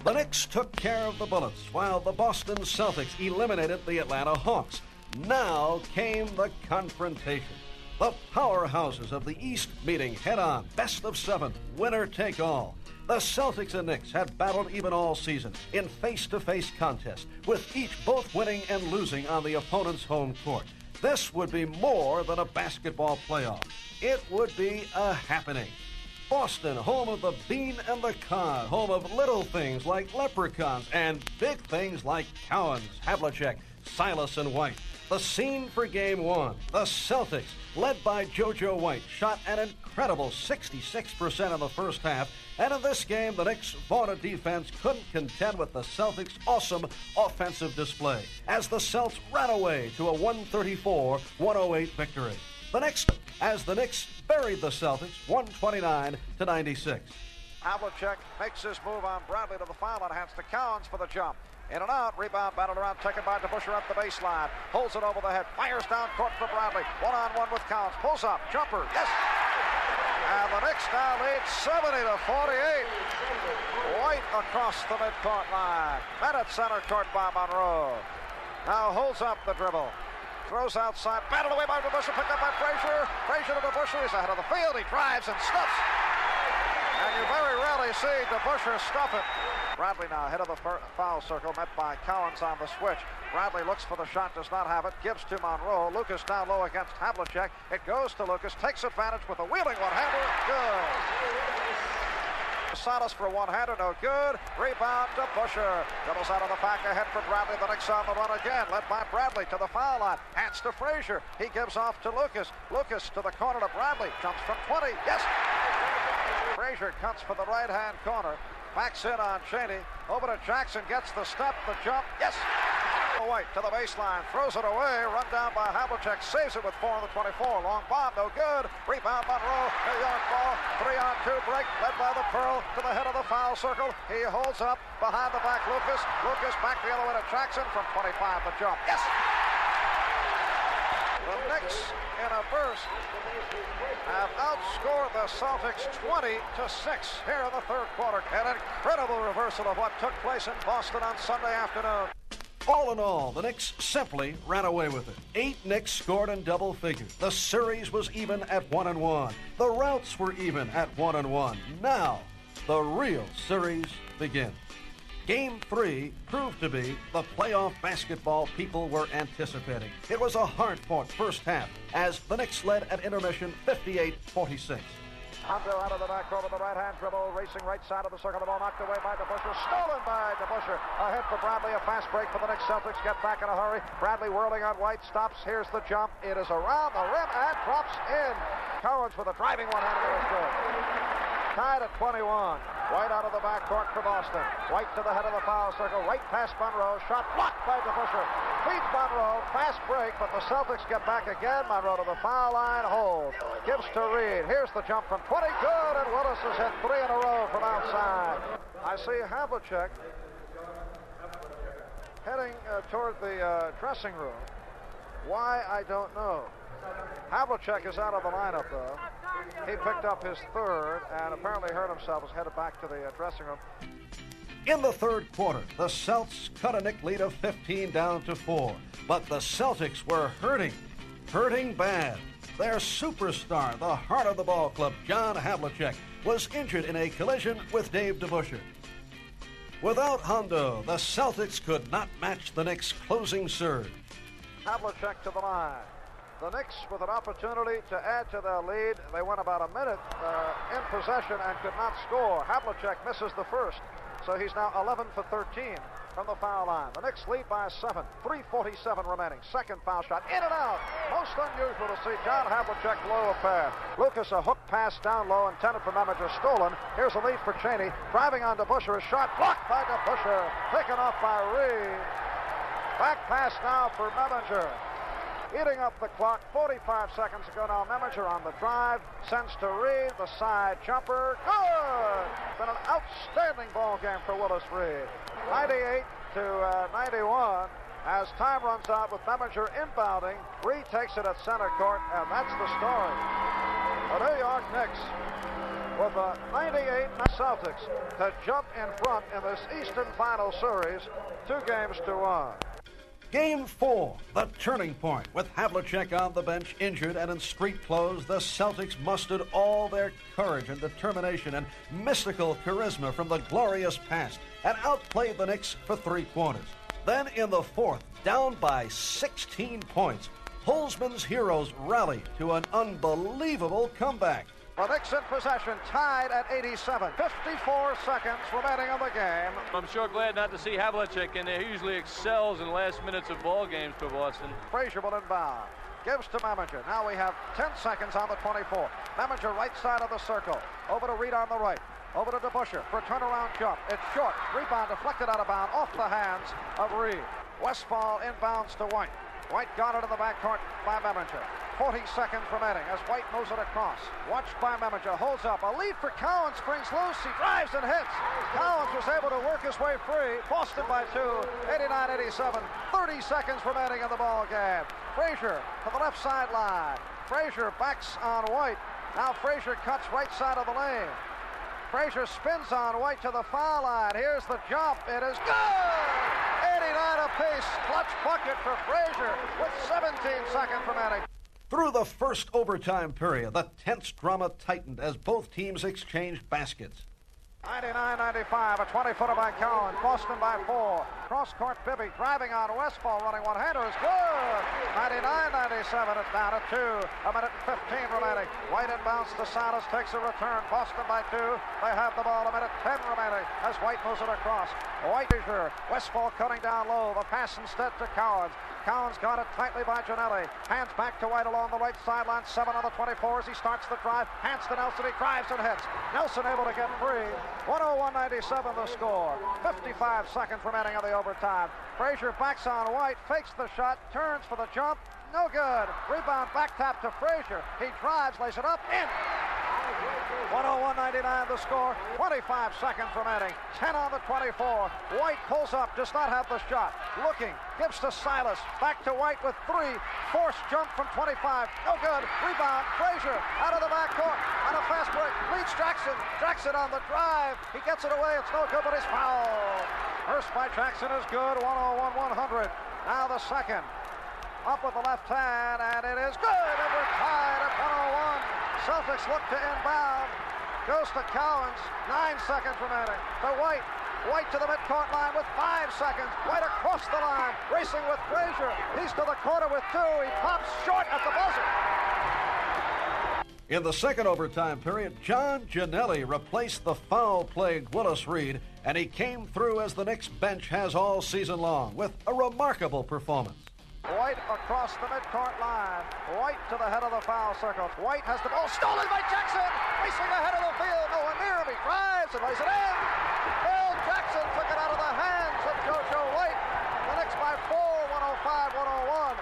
The Knicks took care of the Bullets, while the Boston Celtics eliminated the Atlanta Hawks. Now came the confrontation. The powerhouses of the East meeting head-on, best of 7, winner take all. The Celtics and Knicks had battled even all season in face-to-face contests, with each both winning and losing on the opponent's home court. This would be more than a basketball playoff. It would be a happening. Boston, home of the bean and the cod, home of little things like leprechauns and big things like Cowens, Havlicek, Silas, and White. The scene for Game 1, the Celtics, led by JoJo White, shot an incredible 66% in the first half, and in this game, the Knicks' vaunted defense couldn't contend with the Celtics' awesome offensive display, as the Celts ran away to a 134-108 victory. The next, as the Knicks buried the Celtics 129-96. Havlicek makes his move on Bradley to the foul line, hands to Cowens for the jump. In and out, rebound battled around, taken by DeBusschere at the baseline. Holds it over the head, fires down court for Bradley. One-on-one with Cowens, pulls up, jumper, yes! And the Knicks now lead 70-48. White across the midcourt line. Met at center court by Monroe. Now holds up the dribble. Throws outside, battled away by DeBusschere, picked up by Frazier. Frazier to DeBusschere, he's ahead of the field. He drives and stuffs. And you very rarely see DeBusschere stuff it. Bradley now ahead of the foul circle, met by Cowens on the switch. Bradley looks for the shot, does not have it, gives to Monroe. Lucas down low against Havlicek. It goes to Lucas, takes advantage with a wheeling one-hander. Good. Salas for a one-hander, no good. Rebound to DeBusschere. Dribbles out of the back ahead for Bradley. The Knicks on the run again, led by Bradley to the foul line. Hands to Frazier. He gives off to Lucas. Lucas to the corner to Bradley. Jumps from 20. Yes! Frazier cuts for the right-hand corner. Backs in on Cheney. Over to Jackson. Gets the step, the jump. Yes! White to the baseline. Throws it away. Run down by Havlicek. Saves it with 4 on the 24. Long bomb. No good. Rebound Monroe. New York ball. 3-on-2 break. Led by the Pearl to the head of the foul circle. He holds up. Behind the back Lucas. Lucas back the other way to Jackson. From 25 the jump. Yes! The Knicks in a burst have outscored the Celtics 20-6 here in the third quarter. An incredible reversal of what took place in Boston on Sunday afternoon. All in all, the Knicks simply ran away with it. 8 Knicks scored in double figures. The series was even at 1-1. The routes were even at 1-1. Now, the real series begins. Game 3 proved to be the playoff basketball people were anticipating. It was a hard-fought first half as the Knicks led at intermission 58-46. Hondo out of the backcourt with the right-hand dribble, racing right side of the circle. The ball knocked away by DeBusschere, stolen by DeBusschere. Ahead for Bradley, a fast break for the Knicks. Celtics get back in a hurry. Bradley whirling on White, stops. Here's the jump. It is around the rim and drops in. Cowens with a driving one-hander is good. Tied at 21. White out of the backcourt for Boston. White to the head of the foul circle. Right past Monroe. Shot blocked by DeBusschere. Feeds Monroe. Fast break, but the Celtics get back again. Monroe to the foul line. Hold. Gives to Reed. Here's the jump from 20. Good. And Willis has hit 3 in a row from outside. I see Havlicek heading toward the dressing room. Why, I don't know. Havlicek is out of the lineup, though. He picked up his third and apparently hurt himself. Was headed back to the dressing room. In the third quarter, the Celts cut a Knick lead of 15 down to 4. But the Celtics were hurting bad. Their superstar, the heart of the ball club, John Havlicek, was injured in a collision with Dave DeBusschere. Without Hondo, the Celtics could not match the Knicks' closing surge. Havlicek to the line. The Knicks with an opportunity to add to their lead. They went about a minute in possession and could not score. Havlicek misses the first, so he's now 11 for 13 from the foul line. The Knicks lead by 7. 3:47 remaining. Second foul shot. In and out. Most unusual to see John Havlicek blow a pair. Lucas, a hook pass down low intended for Meminger, stolen. Here's a lead for Cheney. Driving on DeBusschere. A shot blocked by DeBusschere. Taken off by Reed. Back pass now for Meminger. Eating up the clock. 45 seconds ago now. Meminger on the drive. Sends to Reed. The side jumper. Good! Been an outstanding ball game for Willis Reed. 98 to 91. As time runs out with Meminger inbounding, Reed takes it at center court, and that's the story. The New York Knicks with the 98 Celtics to jump in front in this Eastern Final Series, 2-1. Game 4, the turning point. With Havlicek on the bench, injured and in street clothes, the Celtics mustered all their courage and determination and mystical charisma from the glorious past and outplayed the Knicks for 3 quarters. Then in the fourth, down by 16 points, Holzman's heroes rallied to an unbelievable comeback. The Knicks in possession, tied at 87. 54 seconds remaining in the game. I'm sure glad not to see Havlicek in there. He usually excels in the last minutes of ball games for Boston. Frazier will inbound. Gives to Meminger. Now we have 10 seconds on the 24. Meminger right side of the circle. Over to Reed on the right. Over to DeBusschere for a turnaround jump. It's short. Rebound deflected out of bounds off the hands of Reed. Westfall inbounds to White. White got it in the backcourt by Meminger. 40 seconds remaining as White moves it across. Watched by Meminger. Holds up. A lead for Cowan. Springs loose. He drives and hits. Cowens was able to work his way free. Boston by 2. 89-87. 30 seconds remaining in the ball game. Frazier to the left sideline. Frazier backs on White. Now Frazier cuts right side of the lane. Frazier spins on White to the foul line. Here's the jump. It is good! 89 apiece. Clutch bucket for Frazier with 17 seconds remaining. Through the first overtime period, the tense drama tightened as both teams exchanged baskets. 99-95, a 20-footer by Cowan. Boston by 4. Cross-court Bibby driving on Westfall, running one-hander is good. 99-97, it's down at 2. A minute and 15 remaining. White inbounds to Salas, takes a return. Boston by 2. They have the ball, a minute 10 remaining as White moves it across. White, Westfall cutting down low. The pass instead to Cowens. Cowens got it tightly by Gianelli. Hands back to White along the right sideline. 7 on the 24 as he starts the drive. Hands to Nelson. He drives and hits. Nelson able to get free. 101-97 the score. 55 seconds remaining of the overtime. Frazier backs on White. Fakes the shot. Turns for the jump. No good. Rebound back tap to Frazier. He drives. Lays it up. In. 101-99 the score. 25 seconds remaining. 10 on the 24. White pulls up. Does not have the shot. Looking. Gives to Silas. Back to White with 3. Forced jump from 25. No good. Rebound. Frazier out of the backcourt. On a fast break. Leads Jackson. Jackson on the drive. He gets it away. It's no good, but he's fouled. First by Jackson is good. 101-100. Now the second. Up with the left hand, and it is good. And we're tied at 101. Celtics look to inbound. Goes to Cowens. 9 seconds remaining. To White. White to the midcourt line with 5 seconds. White across the line. Racing with Frazier. He's to the corner with 2. He pops short at the buzzer. In the second overtime period, John Gianelli replaced the foul-plagued Willis Reed, and he came through as the Knicks bench has all season long with a remarkable performance. White across the midcourt line. White to the head of the foul circle. White has the ball stolen by Jackson. Racing ahead of the field. No one near him. He drives and lays it in. Bill Jackson took it out of the hands of JoJo White. The Knicks by 4, 105-101.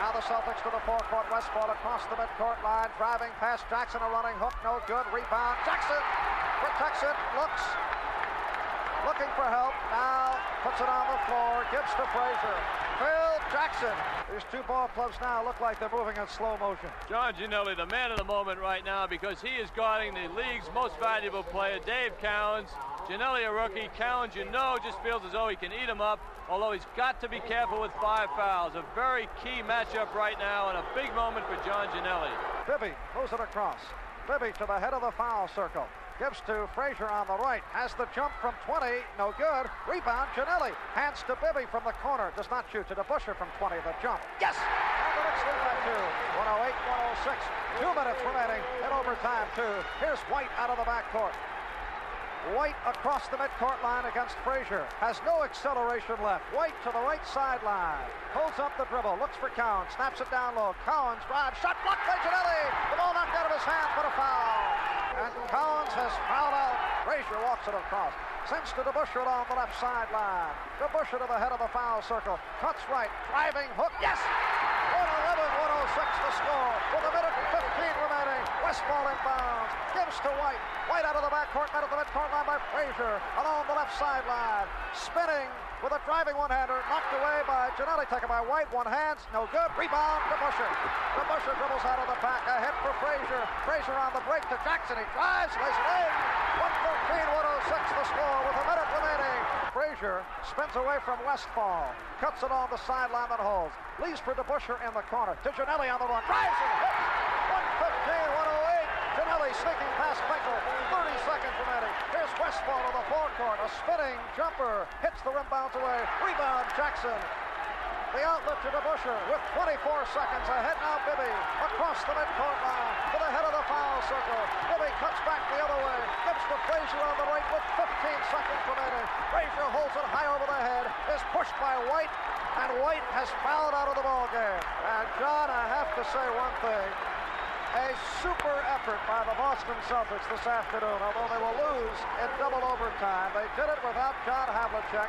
Now the Celtics to the forecourt. Westfall across the midcourt line. Driving past Jackson. A running hook. No good. Rebound. Jackson protects it. Looks. Looking for help. Now puts it on the floor. Gives to Frazier. Phil Jackson. These two ball clubs now look like they're moving in slow motion. John Giannelli, the man of the moment right now, because he is guarding the league's most valuable player, Dave Cowens. Giannelli, a rookie. Cowens, just feels as though he can eat him up, although he's got to be careful with 5 fouls. A very key matchup right now and a big moment for John Giannelli. Bibby moves it across. Bibby to the head of the foul circle. Gives to Frazier on the right. Has the jump from 20. No good. Rebound, Giannelli. Hands to Bibby from the corner. Does not shoot to DeBusschere from 20. The jump. Yes! And the Knicks lead by 2. 108, 106. 2 minutes remaining in overtime, 2. Here's White out of the backcourt. White across the midcourt line against Frazier. Has no acceleration left. White to the right sideline. Pulls up the dribble. Looks for Cowens. Snaps it down low. Cowens drives. Shot blocked by Giannelli. The ball knocked out of his hands, but a foul. And Cowens has fouled out. Frazier walks it across. Sends to DeBusschere along the left sideline. DeBusschere to the head of the foul circle. Cuts right. Driving hook. Yes! 111-106 the score. With a minute and 15 remaining. Westball inbounds. Gives to White. White out of the backcourt. Met at the midcourt line by Frazier. Along the left sideline. Spinning with a driving one-hander. Knocked away by Giannelli. Taken by White. One hand. No good. Rebound. DeBusschere. DeBusschere dribbles out of the pack. A hit for Frazier. Frazier on the break to Jackson. He drives. Lays it in. 113-106 the score with a minute remaining. Frazier spins away from Westfall. Cuts it on the sideline and holds. Leaves for DeBusschere in the corner. To Giannelli on the run. Drives and hits. 115-108. Giannelli sneaking past Michael. 30 seconds remaining. Here's Westfall to the forecourt. A spinning jumper. Hits the rim, bounce away. Rebound, Jackson. The outlet to DeBusschere with 24 seconds ahead now. Bibby across the midcourt line to the head of the foul circle. Bibby cuts back the other way. Gives to Frazier on the right with 15 seconds remaining. Frazier holds it high over the head. Is pushed by White, and White has fouled out of the ball game. And John, I have to say one thing. A super effort by the Boston Celtics this afternoon, although they will lose in double overtime. They did it without John Havlicek.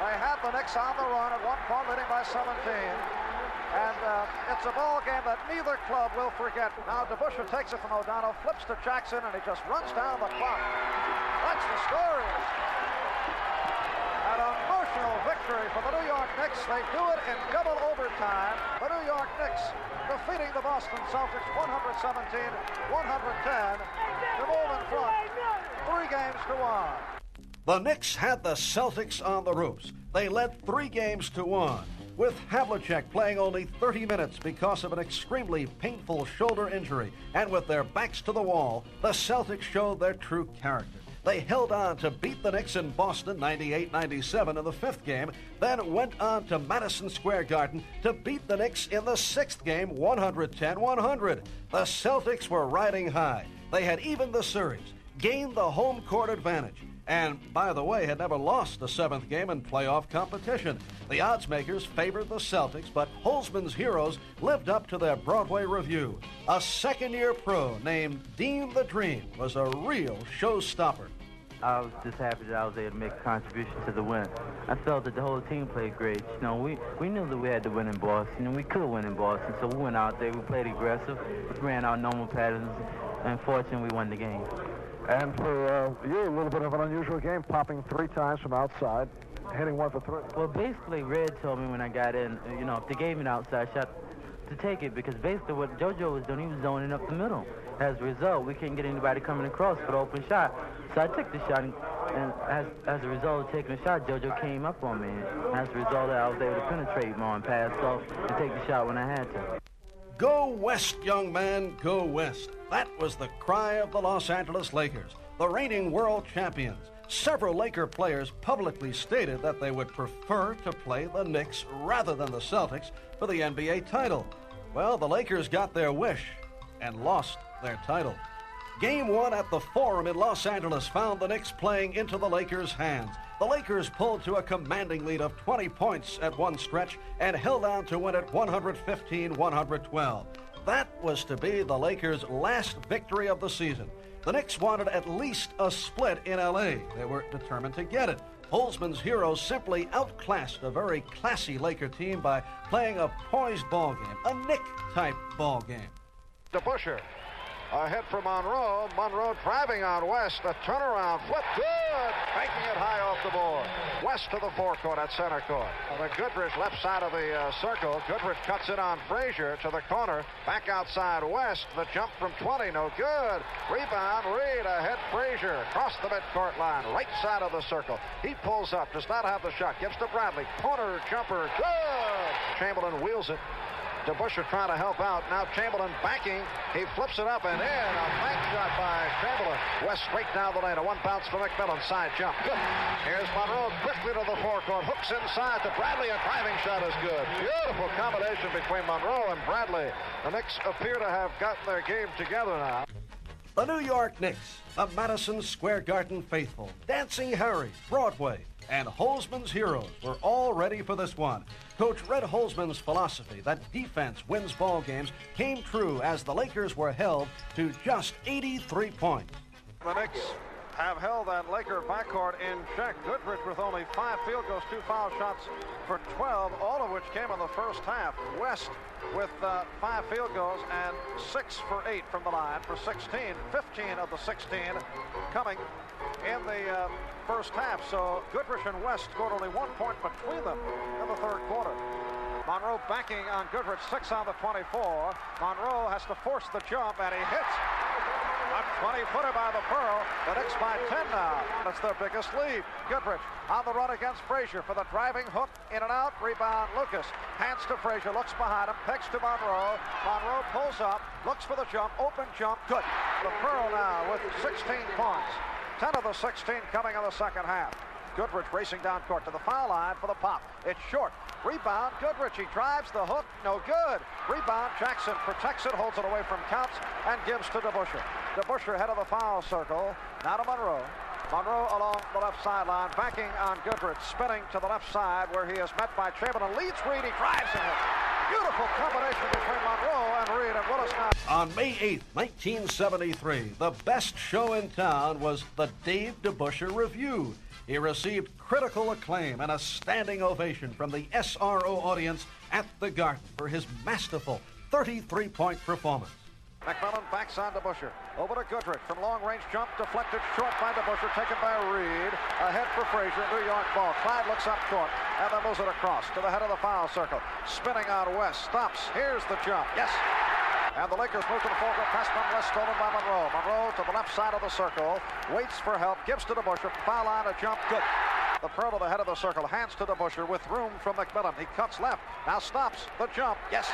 They had the Knicks on the run at one point, leading by 17. And it's a ball game that neither club will forget. Now DeBusschere takes it from O'Donnell, flips to Jackson, and he just runs down the clock. That's the story. An emotional victory for the New York Knicks. They do it in double overtime. The New York Knicks defeating the Boston Celtics 117-110 to move in front 3 games to 1. The Knicks had the Celtics on the ropes. They led 3 games to 1. With Havlicek playing only 30 minutes because of an extremely painful shoulder injury, and with their backs to the wall, the Celtics showed their true character. They held on to beat the Knicks in Boston 98-97 in the 5th game, then went on to Madison Square Garden to beat the Knicks in the 6th game 110-100. The Celtics were riding high. They had evened the series, gained the home court advantage, and, by the way, had never lost a 7th game in playoff competition. The odds makers favored the Celtics, but Holzman's heroes lived up to their Broadway review. A second-year pro named Dean the Dream was a real showstopper. I was just happy that I was able to make a contribution to the win. I felt that the whole team played great. You know, we knew that we had to win in Boston, and we could win in Boston, so we went out there, we played aggressive, we ran our normal patterns, and fortunately we won the game. And for you, a little bit of an unusual game, popping 3 times from outside, hitting 1 for 3. Well, basically, Red told me when I got in, you know, if they gave me an outside shot, to take it, because basically what JoJo was doing, he was zoning up the middle. As a result, we couldn't get anybody coming across for the open shot. So I took the shot, and as a result of taking the shot, JoJo came up on me. And as a result, I was able to penetrate more and pass off and take the shot when I had to. Go West, young man, go West. That was the cry of the Los Angeles Lakers, the reigning world champions. Several Laker players publicly stated that they would prefer to play the Knicks rather than the Celtics for the NBA title. Well, the Lakers got their wish and lost their title. Game 1 at the Forum in Los Angeles found the Knicks playing into the Lakers' hands. The Lakers pulled to a commanding lead of 20 points at one stretch and held on to win it 115-112. That was to be the Lakers' last victory of the season. The Knicks wanted at least a split in L.A. They were determined to get it. Holzman's heroes simply outclassed a very classy Laker team by playing a poised ball game, a Knick-type ball game. DeBusschere A hit for Monroe. Monroe driving on West. A turnaround flip. Good. Making it high off the board. West to the forecourt at center court. The Goodrich left side of the circle. Goodrich cuts it on Frazier to the corner. Back outside West. The jump from 20. No good. Rebound. Reed ahead. Frazier across the midcourt line. Right side of the circle. He pulls up. Does not have the shot. Gives to Bradley. Corner jumper. Good. Chamberlain wheels it. DeBusschere trying to help out. Now Chamberlain backing. He flips it up and in. A bank shot by Chamberlain. West straight down the lane. A one bounce for McMillan. Side jump. Good. Here's Monroe quickly to the forecourt. Hooks inside to Bradley. A driving shot is good. Beautiful combination between Monroe and Bradley. The Knicks appear to have gotten their game together now. The New York Knicks, the Madison Square Garden faithful, Dancing Harry, Broadway, and Holzman's heroes were all ready for this one. Coach Red Holzman's philosophy that defense wins ball games came true as the Lakers were held to just 83 points. The Knicks have held that Laker backcourt in check. Goodrich with only 5 field goals, 2 foul shots for 12, all of which came in the first half. West with 5 field goals and 6 for 8 from the line for 16. 15 of the 16 coming in the first half. So Goodrich and West scored only 1 point between them in the third quarter. Monroe backing on Goodrich, 6 on the 24. Monroe has to force the jump, and he hits. A 20-footer by the Pearl. The Knicks by 10 now. That's their biggest lead. Goodrich on the run against Frazier for the driving hook. In and out. Rebound Lucas. Hands to Frazier. Looks behind him. Pegs to Monroe. Monroe pulls up. Looks for the jump. Open jump. Good. The Pearl now with 16 points. 10 of the 16 coming in the second half. Goodrich racing down court to the foul line for the pop. It's short. Rebound, Goodrich. He drives the hook. No good. Rebound, Jackson protects it, holds it away from Counts, and gives to DeBusschere. DeBusschere head of the foul circle. Now to Monroe. Monroe along the left sideline, backing on Goodrich, spinning to the left side where he is met by Chamberlain. Leads Reed. He drives in it. Beautiful combination between Monroe and Reed and Willis. On May 8, 1973, the best show in town was the Dave DeBusschere Review. He received critical acclaim and a standing ovation from the SRO audience at the Garden for his masterful 33-point performance. McMillan backs on DeBusschere. Over to Goodrich from long-range jump, deflected short by DeBusschere, taken by Reed. Ahead for Frazier, New York ball. Clyde looks up court and then moves it across to the head of the foul circle. Spinning on West, stops. Here's the jump. Yes. And the Lakers move to the forecourt. Pass from West, stolen by Monroe. Monroe to the left side of the circle. Waits for help. Gives to DeBusschere. Foul line, a jump. Good. The Pearl to the head of the circle. Hands to DeBusschere with room from McMillan. He cuts left. Now stops. The jump. Yes.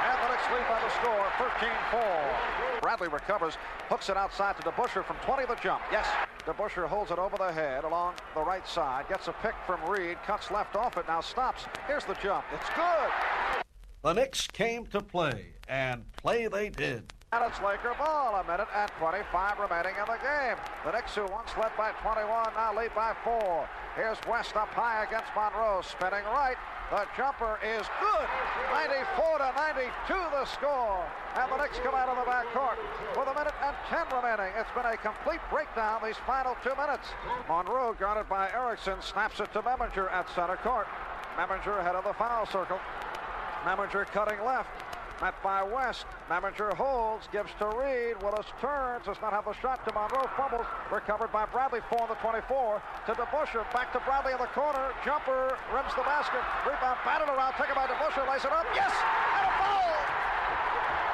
And the Knicks lead by the score, 13-4. Bradley recovers. Hooks it outside to DeBusschere from 20. The jump. Yes. DeBusschere holds it over the head along the right side. Gets a pick from Reed. Cuts left off it. Now stops. Here's the jump. It's good. The Knicks came to play, and play they did. And it's Laker ball. A minute and 25 remaining in the game. The Knicks, who once led by 21, now lead by 4. Here's West up high against Monroe. Spinning right. The jumper is good. 94-92 the score. And the Knicks come out of the backcourt with a minute and 10 remaining. It's been a complete breakdown these final 2 minutes. Monroe, guarded by Erickson, snaps it to Memminger at center court. Memminger head of the foul circle. Memminger cutting left. Met by West. Memminger holds, gives to Reed. Willis turns, does not have the shot to Monroe. Fumbles, recovered by Bradley. 4 on the 24 to DeBusschere. Back to Bradley in the corner. Jumper rims the basket. Rebound batted around, taken by DeBusschere. Lays it up. Yes! And a foul!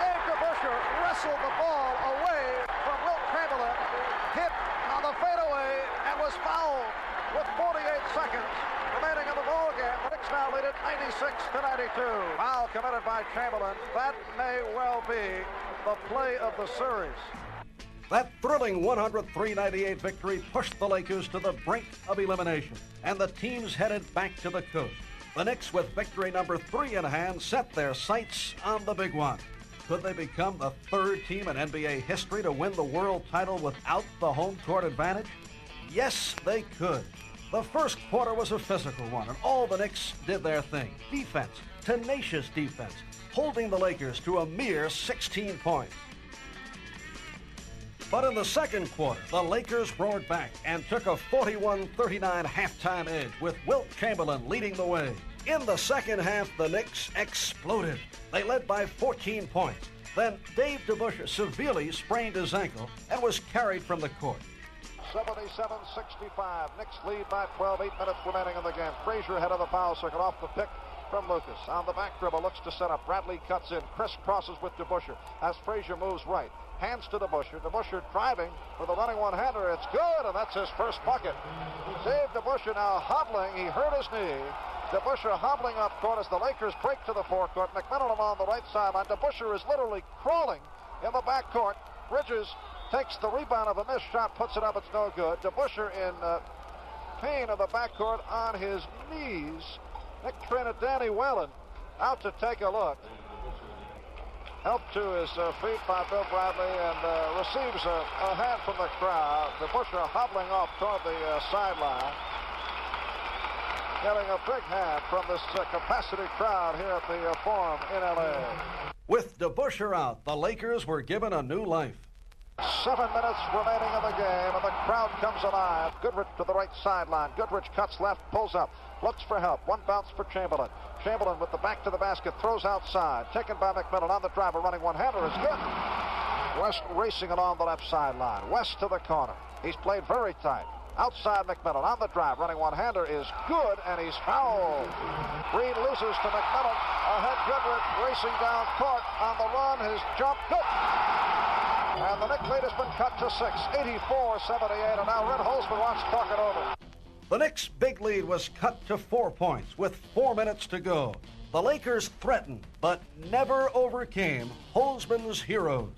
Dave DeBusschere wrestled the ball away from Wilt Chamberlain. Hit on the fadeaway and was fouled with 48 seconds remaining in the ball game. The Knicks now lead it 96-92. Foul committed by Chamberlain. That may well be the play of the series. That thrilling 103-98 victory pushed the Lakers to the brink of elimination, and the teams headed back to the coast. The Knicks, with victory number 3 in hand, set their sights on the big one. Could they become the 3rd team in NBA history to win the world title without the home court advantage? Yes, they could. The first quarter was a physical one, and all the Knicks did their thing. Defense, tenacious defense, holding the Lakers to a mere 16 points. But in the second quarter, the Lakers roared back and took a 41-39 halftime edge, with Wilt Chamberlain leading the way. In the second half, the Knicks exploded. They led by 14 points. Then Dave DeBusschere severely sprained his ankle and was carried from the court. 77-65. Knicks lead by 12, 8 minutes remaining in the game. Frazier head of the foul circle off the pick from Lucas. On the back dribble, looks to set up. Bradley cuts in. Crisscrosses with DeBusschere as Frazier moves right. Hands to DeBusschere. DeBusschere driving for the running one-hander. It's good, and that's his first bucket. Dave DeBusschere now hobbling. He hurt his knee. DeBusschere hobbling up court as the Lakers break to the forecourt. McMillan on the right sideline. DeBusschere is literally crawling in the backcourt. Bridges takes the rebound of a missed shot, puts it up, it's no good. DeBusschere in pain in the backcourt on his knees. Nick Trent and Danny Whalen out to take a look. Helped to his feet by Bill Bradley and receives a hand from the crowd. DeBusschere hobbling off toward the sideline. Getting a big hand from this capacity crowd here at the Forum in L.A. With DeBusschere out, the Lakers were given a new life. 7 minutes remaining in the game, and the crowd comes alive. Goodrich to the right sideline. Goodrich cuts left, pulls up, looks for help. One bounce for Chamberlain. Chamberlain with the back to the basket, throws outside. Taken by McMillan on the driver, running one-hander is good. West racing along the left sideline. West to the corner. He's played very tight. Outside McMillan on the drive, running one-hander is good, and he's fouled. Reed loses to McMillan. Ahead Goodrich racing down court on the run. His jump, good. And the Knicks lead has been cut to 6, 84-78, and now Red Holzman wants to talk it over. The Knicks' big lead was cut to 4 points with 4 minutes to go. The Lakers threatened, but never overcame Holzman's heroes.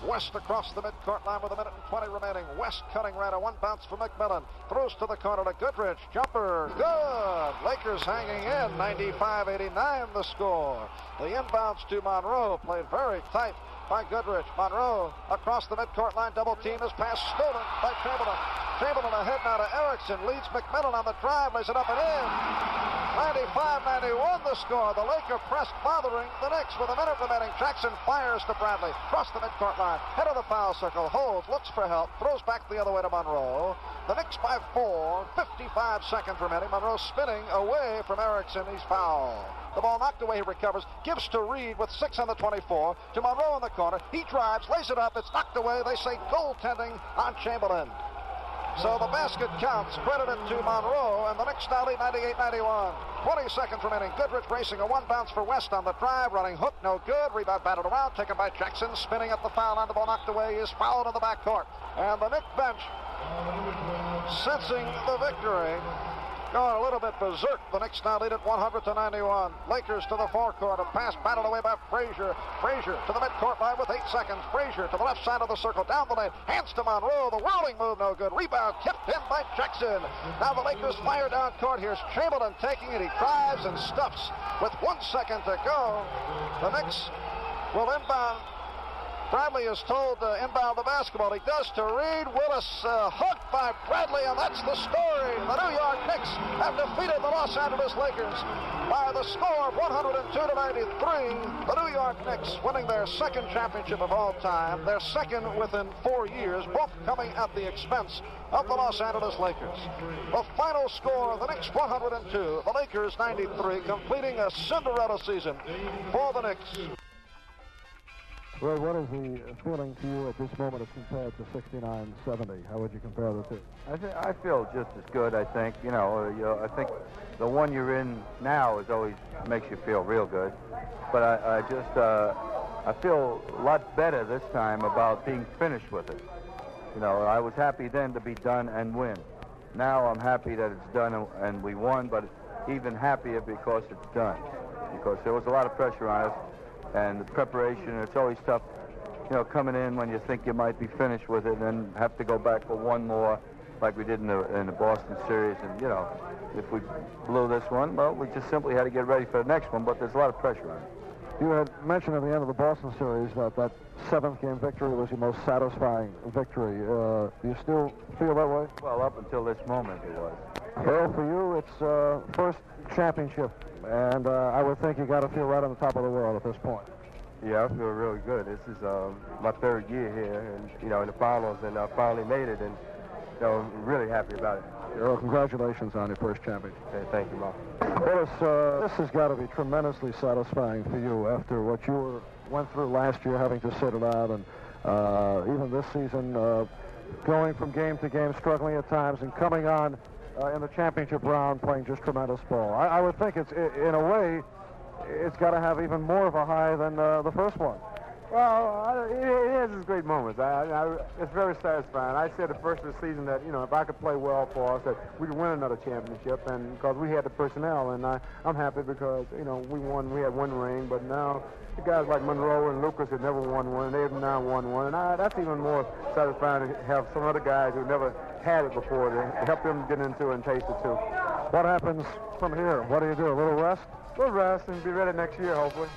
West across the midcourt line with 1:20 remaining. West cutting right, a one bounce for McMillan. Throws to the corner to Goodrich. Jumper, good. Lakers hanging in, 95-89 the score. The inbounds to Monroe, played very tight by Goodrich. Monroe across the midcourt line, double team, is pass stolen by Chamberlain. Chamberlain ahead now to Erickson, leads McMillan on the drive, lays it up and in. 95-91 the score. The Laker press bothering the Knicks with 1 minute remaining. Jackson fires to Bradley. Across the midcourt line. Head of the foul circle. Holds. Looks for help. Throws back the other way to Monroe. The Knicks by 4. 55 seconds remaining. Monroe spinning away from Erickson. He's fouled. The ball knocked away. He recovers. Gives to Reed with 6 on the 24. To Monroe in the corner. He drives. Lays it up. It's knocked away. They say goaltending on Chamberlain. So the basket counts, credited to Monroe, and the Knicks now lead 98-91. 20 seconds remaining. Goodrich racing a one bounce for West on the drive, running hook, no good. Rebound batted around, taken by Jackson, spinning at the foul line. The ball knocked away. He is fouled in the backcourt. And the Knicks bench, sensing the victory, going a little bit berserk. The Knicks now lead at 100-91. Lakers to the forecourt. A pass battled away by Frazier. Frazier to the midcourt line with 8 seconds. Frazier to the left side of the circle, down the lane. Hands to Monroe. The whirling move, no good. Rebound tipped in by Jackson. Now the Lakers fire down court. Here's Chamberlain taking it. He drives and stuffs with 1 second to go. The Knicks will inbound. Bradley is told to inbound the basketball. He does to Reed. Willis hooked by Bradley, and that's the story. The New York Knicks have defeated the Los Angeles Lakers by the score of 102-93. The New York Knicks winning their second championship of all time, their second within 4 years, both coming at the expense of the Los Angeles Lakers. The final score, the Knicks 102, the Lakers 93, completing a Cinderella season for the Knicks. Ray, what is the feeling to you at this moment as compared to 69-70? How would you compare the two? I feel just as good, I think. I think the one you're in now is always makes you feel real good. But I feel a lot better this time about being finished with it. I was happy then to be done and win. Now I'm happy that it's done and we won, but even happier because it's done. Because there was a lot of pressure on us. And the preparation, it's always tough, coming in when you think you might be finished with it and then have to go back for one more like we did in the Boston series. And, if we blew this one, well, we just simply had to get ready for the next one, but there's a lot of pressure on it. You had mentioned at the end of the Boston series that 7th game victory was your most satisfying victory. Do you still feel that way? Well, up until this moment it was. Well, for you, it's first championship. And I would think you got to feel right on the top of the world at this point. Yeah, I feel really good. This is my 3rd year here, and in the finals, and I finally made it, and really happy about it. Well, congratulations on your first championship. Okay, thank you, Marv. Willis, this has got to be tremendously satisfying for you after what you went through last year, having to sit it out, and even this season, going from game to game, struggling at times, and coming on in the championship round playing just tremendous ball. I would think in a way, it's got to have even more of a high than the first one. Well, it is great moments. It's very satisfying. I said the first of the season that, you know, if I could play well for us, that we could win another championship, and because we had the personnel, and I'm happy because, you know, we had one ring, but now the guys like Monroe and Lucas had never won one, and they've now won one, and that's even more satisfying to have some other guys who never had it before to help them get into it and taste it too. What happens from here? What do you do? A little rest? We'll rest and be ready next year, hopefully.